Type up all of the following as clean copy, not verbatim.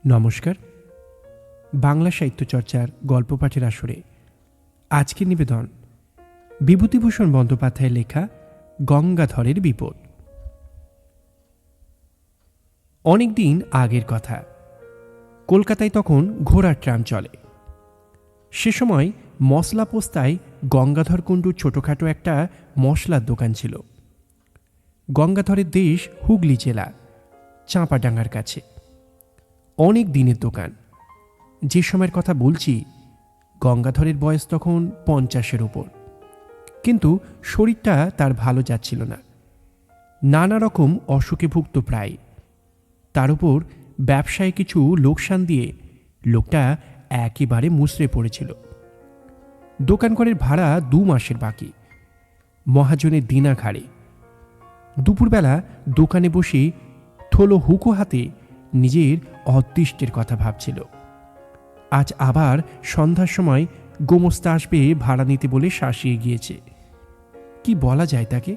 নমস্কার। বাংলা সাহিত্য চর্চার গল্প পাঠের আসরে আজকের নিবেদন বিভূতিভূষণ বন্দ্যোপাধ্যায়ের লেখা গঙ্গাধরের বিপদ। অনেক দিন আগের কথা। কলকাতায় তখন ঘোড়ার ট্রাম চলে। সে সময় মশলা পোস্তায় গঙ্গাধর কুণ্ডুর ছোটোখাটো একটা মশলার দোকান ছিল। গঙ্গাধরের দেশ হুগলি জেলা, চাঁপাডাঙ্গার কাছে। অনেক দিনের দোকান। যে সময়ের কথা বলছি, গঙ্গাধরের বয়স তখন 50-এর ওপর। কিন্তু শরীরটা তার ভালো যাচ্ছিল না। নানা রকম অসুখে ভুগত প্রায়। তার উপর ব্যবসায় কিছু লোকসান দিয়ে লোকটা একেবারে মুচড়ে পড়েছিল। দোকান ঘরের ভাড়া 2 মাসের বাকি। মহাজনের দিনা ঘাড়ে। দুপুরবেলা দোকানে বসে থলো হুকো হাতে নিজের অদৃষ্টের কথা ভাবছিল। আজ আবার সন্ধ্যার সময় গোমস্তা আসবে ভাড়া নিতে বলে শাসিয়ে গিয়েছে। কি বলা যায় তাকে?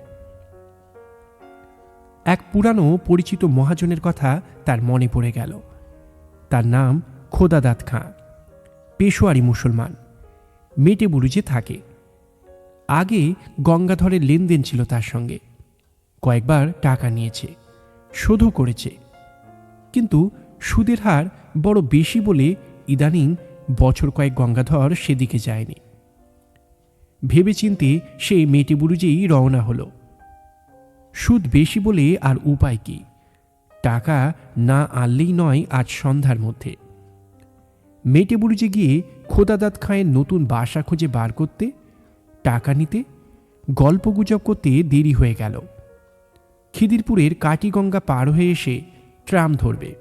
এক পুরানো পরিচিত মহাজনের কথা তার মনে পড়ে গেল। তার নাম খোদাদাত খাঁ। পেশোয়ারি মুসলমান, মেটে বুরুজে থাকে। আগে গঙ্গাধরের লেনদেন ছিল তার সঙ্গে। কয়েকবার টাকা নিয়েছে, শোধও করেছে। কিন্তু সুদের হার বড় বেশি বলে ইদানিং বছর কয়েক গঙ্গাধর সেদিকে যায়নি। ভেবেচিন্তে সে মেটে বুরুজেই রওনা হলো। সুদ বেশি বলে আর উপায় কি? টাকা না আনলেই নয় আজ সন্ধ্যার মধ্যে। মেটে বুরুজে গিয়ে খোদাদাত খাঁয়ের নতুন বাসা খুঁজে বার করতে, টাকা নিতে, গল্পগুজব করতে দেরি হয়ে গেল। খিদিরপুরের কাটিগঙ্গা পার হয়ে এসে ট্রাম ধরবে।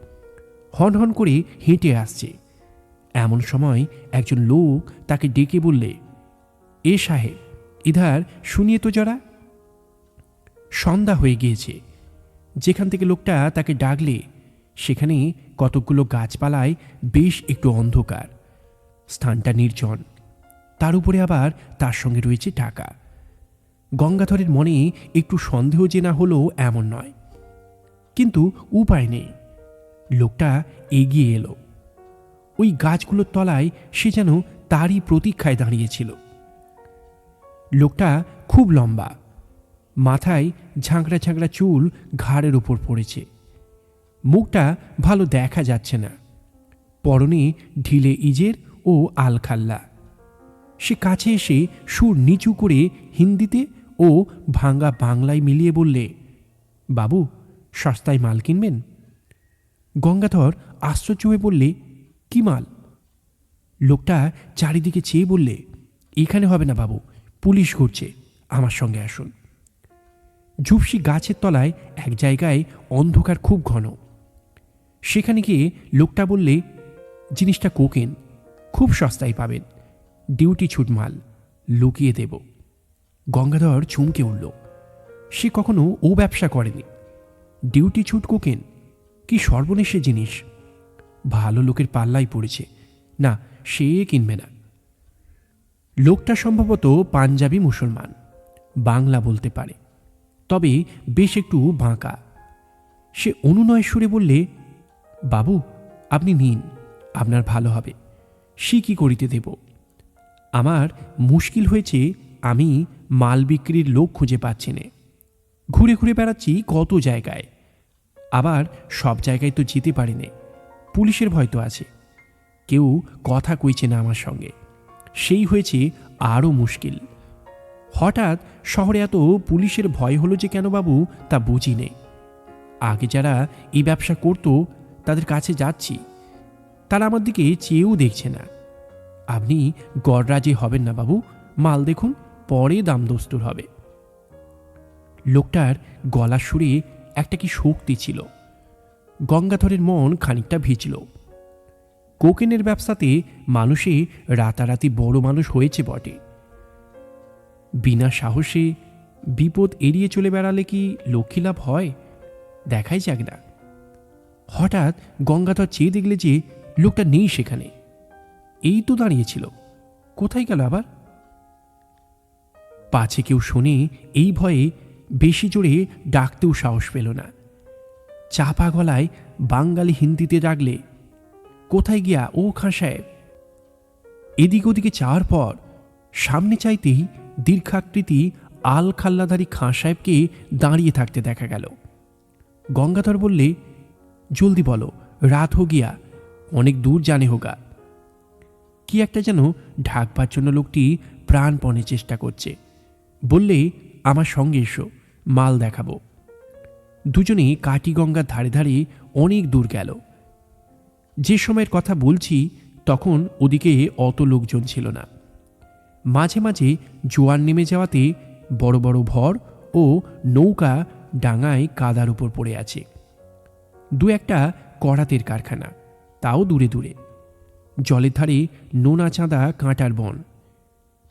হনহন করে হেঁটে আসছে। এমন সময় একজন লোক তাকে ডেকে বললে, এ সাহেব, ইধার শুনিয়ে তো জরা। সন্ধ্যা হয়ে গিয়েছে। যেখান থেকে লোকটা তাকে ডাকলে সেখানে কতকগুলো গাছপালায় বেশ একটু অন্ধকার। স্থানটা নির্জন। তার উপরে আবার তার সঙ্গে রয়েছে টাকা। গঙ্গাধরের মনে একটু সন্দেহ যে না হলো এমন নয়, কিন্তু উপায় নেই। লোকটা এগিয়ে এলো। ওই গাছগুলোর তলায় সে যেন তারই প্রতীক্ষায় দাঁড়িয়েছিল। লোকটা খুব লম্বা, মাথায় ঝাঁকড়া ঝাঁকড়া চুল ঘাড়ের উপর পড়েছে। মুখটা ভালো দেখা যাচ্ছে না। পরনে ঢিলে ইজের ও আলখাল্লা। সে কাছে এসে সুর নিচু করে হিন্দিতে ও ভাঙা বাংলায় মিলিয়ে বললে, বাবু, সস্তায় মাল কিনবেন? গঙ্গাধর আশ্চর্য হয়ে বললে, কি মাল? লোকটা চারিদিকে চেয়ে বললে, এখানে হবে না বাবু, পুলিশ ঘুরছে, আমার সঙ্গে আসুন। ঝুপসি গাছের তলায় এক জায়গায় অন্ধকার খুব ঘন। সেখানে গিয়ে লোকটা বললে, জিনিসটা কোকেন, খুব সস্তায় পাবেন, ডিউটি ছুট মাল, লুকিয়ে দেব। গঙ্গাধর চমকে উঠল। সে কখনো ও ব্যবসা করেনি। ডিউটি ছুট কোকেন, কি সর্বনেশে জিনিস! ভালো লোকের পাল্লাই পড়েছে। না, সে কিনবে না। লোকটা সম্ভবত পাঞ্জাবি মুসলমান, বাংলা বলতে পারে, তবে বেশ একটু বাঁকা। সে অনুনয় সুরে বললে, বাবু, আপনি নিন, আপনার ভালো হবে, সে কি করিতে দেব? আমার মুশকিল হয়েছে, আমি মাল বিক্রির লোক খুঁজে পাচ্ছি না। ঘুরে ঘুরে বেড়াচ্ছি কত জায়গায়, আবার সব জায়গায় তো যেতে পারি না, পুলিশের ভয় তো আছে। কেউ কথা কইছে না আমার সঙ্গে, সেই হয়েছে আরও মুশকিল। হঠাৎ শহরে এত পুলিশের ভয় হলো যে কেন বাবু, তা বুঝি নে। আগে যারা এই ব্যবসা করত তাদের কাছে যাচ্ছি, তারা আমার দিকে চেয়েও দেখছে না। আপনি গড়রাজি হবেন না বাবু, মাল দেখুন, পরে দাম দস্তুর হবে। লোকটার গলার সুরে একটা কি শক্তি ছিল। গঙ্গাধরের মন খানিকটা ভিজল। কোকেনের ব্যবসাতে মানুষে রাতারাতি বড় মানুষ হয়েছে বটে। বিনা সাহসে বিপদ এড়িয়ে চলে বেড়ালে কি লক্ষ্মী লাভ হয়? দেখাই যাক না। হঠাৎ গঙ্গাধর চেয়ে দেখলে যে লোকটা নেই সেখানে। এই তো দাঁড়িয়েছিল, কোথায় গেল আবার? পাছে কেউ শোনে এই ভয়ে বেশি জোরে ডাকতেও সাহস পেল না। চাপা গলায় বাঙালি হিন্দিতে ডাকলে, কোথায় গিয়া ও খাঁ সাহেব? এদিক ওদিকে চাওয়ার পর সামনে চাইতেই দীর্ঘাকৃতি আল খাল্লাধারী খাঁ সাহেবকে দাঁড়িয়ে থাকতে দেখা গেল। গঙ্গাধর বললে, জলদি বলো, রাত হো গিয়া, অনেক দূর জানে হোগা। কি একটা যেন ঢাকবার জন্য লোকটি প্রাণপণে চেষ্টা করছে। বললে, আমার সঙ্গে এসো, মাল দেখাবো। দুজনে কাটিগঙ্গার ধারে ধারে অনেক দূর গেল। যে সময়ের কথা বলছি তখন ওদিকে অত লোকজন ছিল না। মাঝে মাঝে জোয়ার নেমে যাওয়াতে বড় বড় ভর ও নৌকা ডাঙায় কাদার উপর পড়ে আছে। দু একটা করাতের কারখানা, তাও দূরে দূরে। জলের ধারে নোনা চাঁদা কাঁটার বন।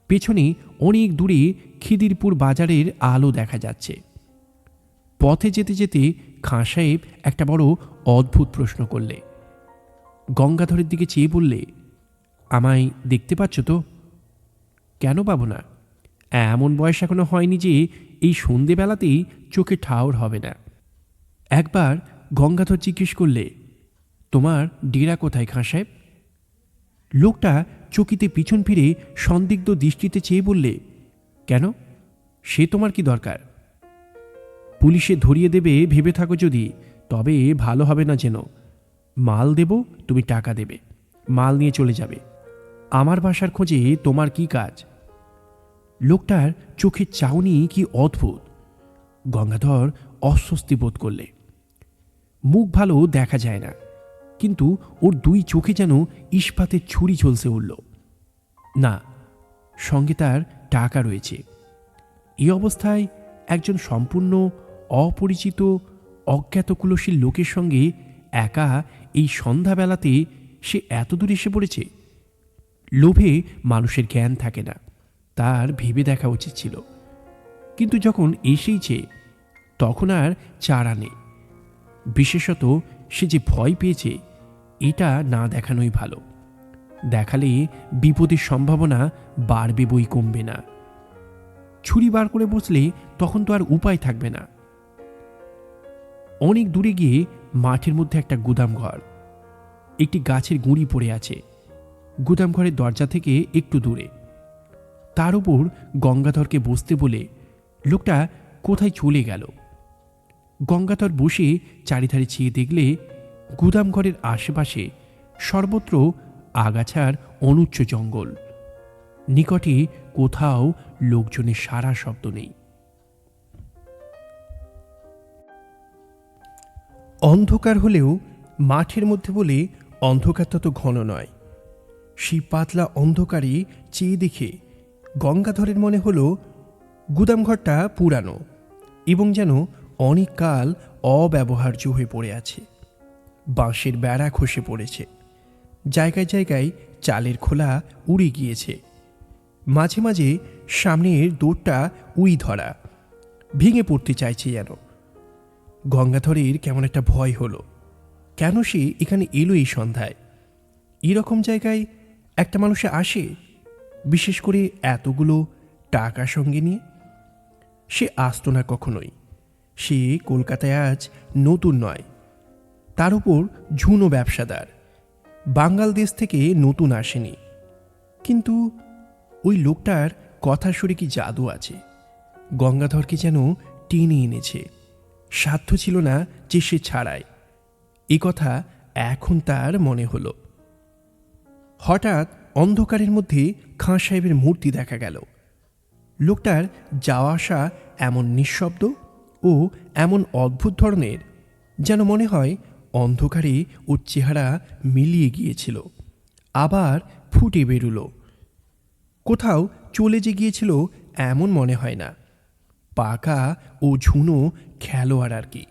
পেছনে অনেক দূরে খিদিরপুর বাজারের আলো দেখা যাচ্ছে। পথে যেতে যেতে খাঁ সাহেব একটা বড় অদ্ভুত প্রশ্ন করলে। গঙ্গাধরের দিকে চেয়ে বললে, আমায় দেখতে পাচ্ছ তো? কেন পাবো না? এমন বয়স এখনো হয়নি যে এই সন্ধেবেলাতেই চোখে ঠাউর হবে না। একবার গঙ্গাধর জিজ্ঞেস করলে, তোমার ডেরা কোথায় খাঁ সাহেব? লোকটা চকিতে পিছন ফিরে সন্দিগ্ধ দৃষ্টিতে চেয়ে বললে, কেন, সে তোমার কি দরকার? পুলিশে ধরিয়ে দেবে ভেবে থাকো যদি, তবে ভালো হবে না যেন। মাল দেব, তুমি টাকা দেবে, মাল নিয়ে চলে যাবে। আমার বাসার খোঁজে তোমার কি কাজ? লোকটার চোখের চাউনি কি অদ্ভুত। গঙ্গাধর অস্বস্তি বোধ করলে। মুখ ভালো দেখা যায় না, কিন্তু ওর দুই চোখে যেন ইস্পাতের ছুরি ঝলসে উঠল। না, সঙ্গে তার টাকা রয়েছে। এই অবস্থায় একজন সম্পূর্ণ অপরিচিত অজ্ঞাতকুলশীল লোকের সঙ্গে একা এই সন্ধ্যাবেলাতে সে এত দূর এসে পড়েছে। লোভে মানুষের জ্ঞান থাকে না, তার ভেবে দেখা উচিত ছিল। কিন্তু যখন এসেইছে তখন আর চারা নেই। বিশেষত সে যে ভয় পেয়েছে, এটা না দেখানোই ভালো। দেখালে বিপদের সম্ভাবনা বাড়বে বই কমবে না। ছুরি বার করে বসলে তখন তো আর উপায় থাকবে না। অনেক দূরে গিয়ে মাঠের মধ্যে একটা গুদাম ঘর। একটি গাছের গুঁড়ি পড়ে আছে গুদাম ঘরের দরজা থেকে একটু দূরে। তার উপর গঙ্গাধরকে বসতে বলে লোকটা কোথায় চলে গেল। গঙ্গাধর বসে চারিধারে চেয়ে দেখলে গুদাম ঘরের আশেপাশে সর্বত্র আগাছার অনুচ্চ জঙ্গল। নিকটে কোথাও লোকজনের সারা শব্দ নেই। অন্ধকার হলেও মাঠের মধ্যে বলে অন্ধকারটা তো ঘন নয়। সেই পাতলা অন্ধকারে চেয়ে দেখে গঙ্গাধরের মনে হলো গুদামঘরটা পুরানো এবং যেন অনেক কাল অব্যবহার্য হয়ে পড়ে আছে। বাঁশের বেড়া খসে পড়েছে, জায়গায় জায়গায় চালের খোলা উড়ে গিয়েছে। মাঝে মাঝে সামনের দৌড়টা উই ধরা, ভেঙে পড়তে চাইছে যেন। গঙ্গাধরের কেমন একটা ভয় হলো। কেন সে এখানে এলো এই সন্ধ্যায়? এরকম জায়গায় একটা মানুষে আসে, বিশেষ করে এতগুলো টাকা সঙ্গে নিয়ে? সে আসতো না কখনোই। সে কলকাতায় আজ নতুন নয়, তার উপর ঝুনো ব্যবসাদার, বাঙ্গাল দেশ থেকে নতুন আসেনি। কিন্তু ওই লোকটার কথার সুরে কি জাদু আছে, গঙ্গাধরকে যেন টেনে এনেছে। সাধ্য ছিল না যে সে ছাড়ায়। এ কথা এখন তার মনে হলো। হঠাৎ অন্ধকারের মধ্যে খাঁ সাহেবের মূর্তি দেখা গেল। লোকটার যাওয়া আসা এমন নিঃশব্দ ও এমন অদ্ভুত ধরনের, যেন মনে হয় অন্ধকারে ওর চেহারা মিলিয়ে গিয়েছিল, আবার ফুটে বেরুল। কোথাও চলে যে গিয়েছিল এমন মনে হয় না। পাকা ও ঝুনো খেলোয়াড় আর কি।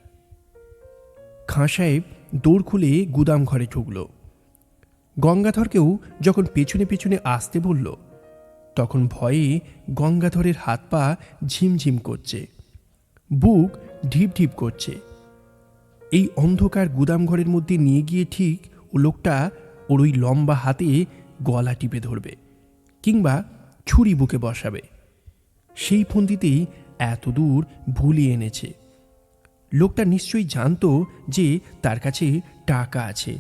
খাঁ সাহেব দৌড় খুলে গুদাম ঘরে ঢুকল। গঙ্গাধরকেও যখন পেছনে পেছনে আসতে বলল, তখন ভয়ে গঙ্গাধরের হাত পা ঝিমঝিম করছে, বুক ঢিপ ঢিপ করছে। এই অন্ধকার গুদাম ঘরের মধ্যে নিয়ে গিয়ে ঠিক ও লোকটা ওর ওই লম্বা হাতে গলা টিপে ধরবে, কিংবা ছুরি বুকে বসাবে। সেই ফন্দিতেই এত দূর ভুলিয়ে এনেছে। লোকটা নিশ্চয়ই জানতো যে তার কাছে টাকা আছে,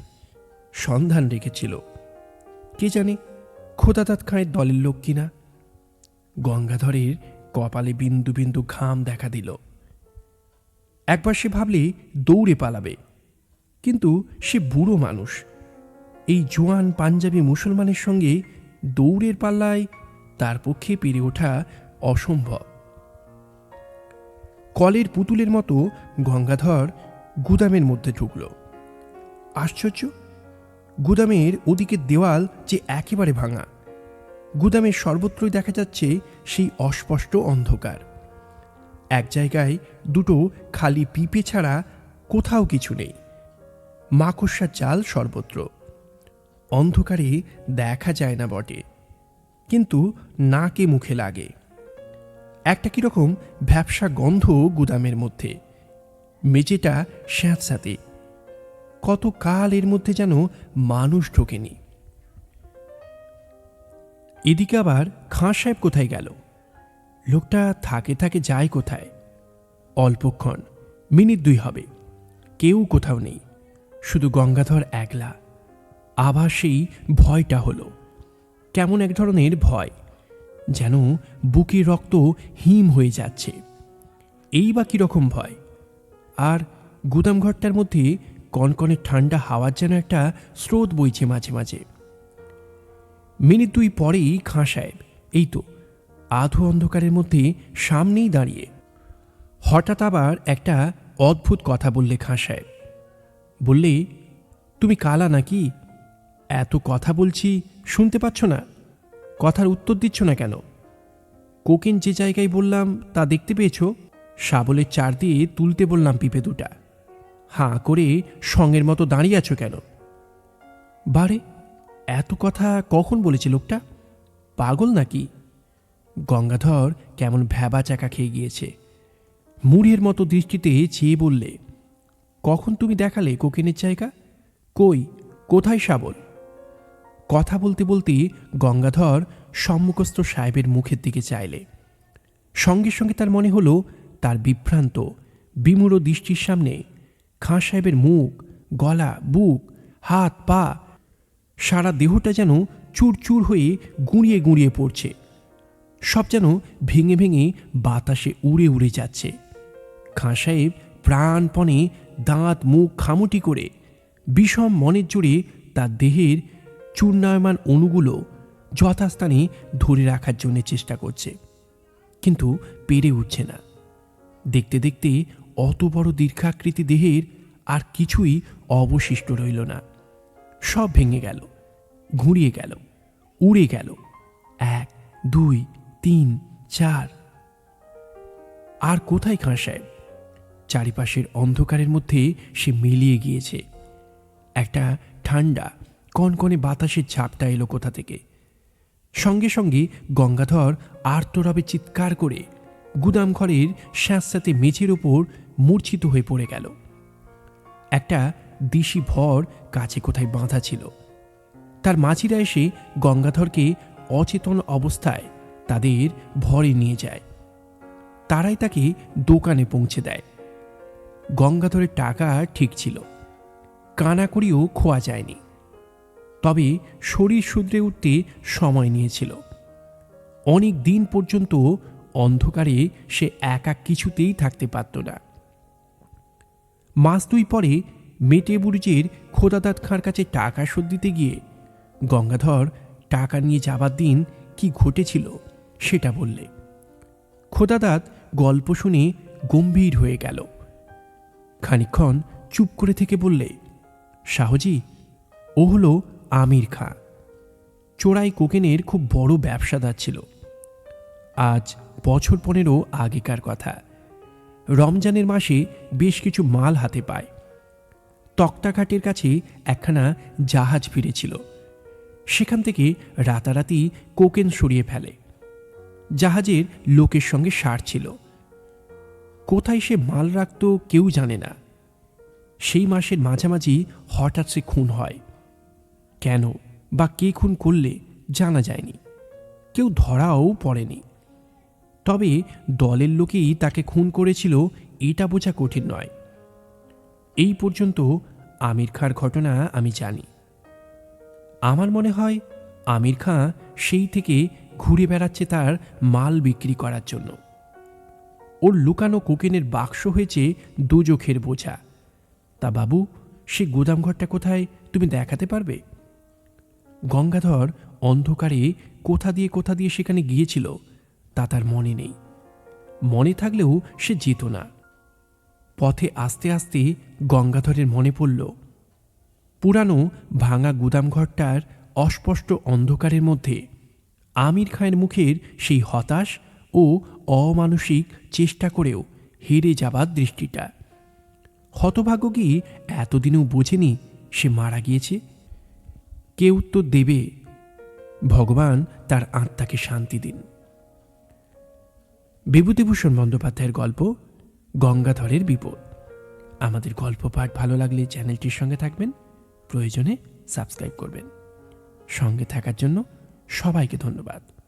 সন্ধান রেখেছিল। কে জানে খোদাদাত খাঁয়ের দলের লোক কিনা। গঙ্গাধরের কপালে বিন্দু বিন্দু ঘাম দেখা দিল। একবার সে ভাবলে দৌড়ে পালাবে, কিন্তু সে বুড়ো মানুষ। এই জোয়ান পাঞ্জাবি মুসলমানের সঙ্গে দৌড়ের পাল্লায় তার পক্ষে পেরে ওঠা অসম্ভব। কলের পুতুলের মতো গঙ্গাধর গুদামের মধ্যে ঢুকল। আশ্চর্য, গুদামের ওদিকে দেওয়াল যে একেবারে ভাঙা। গুদামের সর্বত্রই দেখা যাচ্ছে সেই অস্পষ্ট অন্ধকার। এক জায়গায় দুটো খালি পিপে ছাড়া কোথাও কিছু নেই। মাকড়সার জাল সর্বত্র। অন্ধকারে দেখা যায় না বটে, কিন্তু নাকে মুখে লাগে। একটা কিরকম ভ্যাপসা গন্ধ গুদামের মধ্যে। মেঝেটা স্যাঁতস্যাঁতে। কত কাল এর মধ্যে যেন মানুষ ঢোকেনি। এদিকে আবার খাঁ সাহেব কোথায় গেল? লোকটা থাকে থাকে যায় কোথায়? অল্পক্ষণ, মিনিট 2 হবে, কেউ কোথাও নেই, শুধু গঙ্গাধর একলা। আবার সেই ভয়টা হলো। কেমন এক ধরনের ভয়, যেন বুকের রক্ত হিম হয়ে যাচ্ছে। এই বা কীরকম ভয়? আর গুদামঘরটার মধ্যে কনকনে ঠান্ডা হাওয়ার যেন একটা স্রোত বইছে মাঝে মাঝে। মিনিট 2 পরেই খাঁ সাহেব এই তো আধো অন্ধকারের মধ্যে সামনেই দাঁড়িয়ে। হঠাৎ আবার একটা অদ্ভুত কথা বললে খাঁ সাহেব। বললে, তুমি কালা নাকি? এত কথা বলছি শুনতে পাচ্ছ না? কথার উত্তর দিচ্ছ না কেন? কোকেন যে জায়গায় বললাম তা দেখতে পেয়েছ? শাবলের চার দিয়ে তুলতে বললাম পিপে দুটা। হাঁ করে সঙ্গের মতো দাঁড়িয়ে আছো কেন? বারে, এত কথা কখন বলেছে লোকটা? পাগল নাকি? গঙ্গাধর কেমন ভ্যাবা চাকা খেয়ে গিয়েছে। মুড়ের মতো দৃষ্টিতে চেয়ে বললে, কখন তুমি দেখালে কোকেনের জায়গা? কই, কোথায় শাবল? কথা বলতে বলতে গঙ্গাধর সম্মুখস্থ সাহেবের মুখের দিকে চাইলে। সঙ্গে সঙ্গে তার মনে হলো তার বিভ্রান্ত বিমূঢ় দৃষ্টির সামনে খাঁ সাহেবের মুখ, গলা, বুক, হাত, পা, সারা দেহটা যেন চুরচুর হয়ে গুঁড়িয়ে গুঁড়িয়ে পড়ছে। সব যেন ভেঙে ভেঙে বাতাসে উড়ে উড়ে যাচ্ছে। খাঁ সাহেব প্রাণপণে দাঁত মুখ খামুটি করে বিষম মনের জোরে তার দেহের চূর্ণায়মান অণুগুলো যথাস্থানে ধরে রাখার জন্য চেষ্টা করছে, কিন্তু পেরে উঠছে না। দেখতে দেখতে অত বড় দীর্ঘাকৃতি দেহের আর কিছুই অবশিষ্ট রইল না। সব ভেঙে গেল, ঘুরিয়ে গেল, উড়ে গেল। 1, 2, 3, 4। আর কোথায় খাঁ সাহেব? চারিপাশের অন্ধকারের মধ্যে সে মিলিয়ে গিয়েছে। একটা ঠান্ডা কনকনে বাতাসের ঝাপটা এলো কোথা থেকে। সঙ্গে সঙ্গে গঙ্গাধর আর্তরবে চিৎকার করে গুদাম ঘরের স্যাঁতস্যাঁতে মেঝের ওপর মূর্ছিত হয়ে পড়ে গেল। একটা দিশি ভর কাছে কোথায় বাঁধা ছিল। তার মাঝিরা এসে গঙ্গাধরকে অচেতন অবস্থায় তাদের ভরে নিয়ে যায়। তারাই তাকে দোকানে পৌঁছে দেয়। গঙ্গাধরের টাকা ঠিক ছিল, কানাকড়িও খোয়া যায়নি, তবে শরীর শুধরে উঠতে সময় নিয়েছিল। অনেক দিন পর্যন্ত অন্ধকারে সে একা কিছুতেই থাকতে পারত না। মাস 2 পরে মেটে বুরুজের খোদাদাত খাঁর কাছে টাকা শোধ দিতে গিয়ে গঙ্গাধর টাকা নিয়ে যাবার দিন কি ঘটেছিল সেটা বললে। খোদাদাত গল্প শুনে গম্ভীর হয়ে গেল। খানিকক্ষণ চুপ করে থেকে বললে, শাহজি, ও হলো আমির খাঁ। চোরাই কোকেনের খুব বড় ব্যবসাদার ছিল। আজ বছর 15 আগেকার কথা। রমজানের মাসে বেশ কিছু মাল হাতে পায়। তক্তাঘাটের কাছে একখানা জাহাজ ফিরেছিল। সেখান থেকে রাতারাতি কোকেন সরিয়ে ফেলে। জাহাজের লোকের সঙ্গে সার ছিল। কোথায় সে মাল রাখত কেউ জানে না। সেই মাসের মাঝামাঝি হঠাৎ সে খুন হয়। কেন বা কে খুন করলে জানা যায়নি, কেউ ধরাও পড়েনি। তবে দলের লোকেই তাকে খুন করেছিল এটা বোঝা কঠিন নয়। এই পর্যন্ত আমির খাঁর ঘটনা আমি জানি। আমার মনে হয় আমির খাঁ সেই থেকে ঘুরে বেড়াচ্ছে তার মাল বিক্রি করার জন্য। ওর লুকানো কোকেনের বাক্স হয়েছে দুজখের বোঝা। তা বাবু, সে গুদামঘরটা কোথায় তুমি দেখাতে পারবে? গঙ্গাধর অন্ধকারে কোথা দিয়ে সেখানে গিয়েছিল তা তার মনে নেই। মনে থাকলেও সে যেত না। পথে আস্তে আস্তে গঙ্গাধরের মনে পড়ল পুরানো ভাঙা গুদামঘরটার অস্পষ্ট অন্ধকারের মধ্যে আমির খাঁয়ের মুখের সেই হতাশ ও অমানসিক চেষ্টা করেও হেরে যাবার দৃষ্টিটা। হতভাগ্য কি এতদিনেও বোঝেনি সে মারা গিয়েছে? কে উত্তর দেবে? ভগবান তার আত্মাকে শান্তি দিন। বিভূতিভূষণ বন্দ্যোপাধ্যায়ের গল্প গঙ্গাধরের বিপদ। আমাদের গল্প পাঠ ভালো লাগলে চ্যানেলটির সঙ্গে থাকবেন, প্রয়োজনে সাবস্ক্রাইব করবেন। সঙ্গে থাকার জন্য সবাইকে ধন্যবাদ।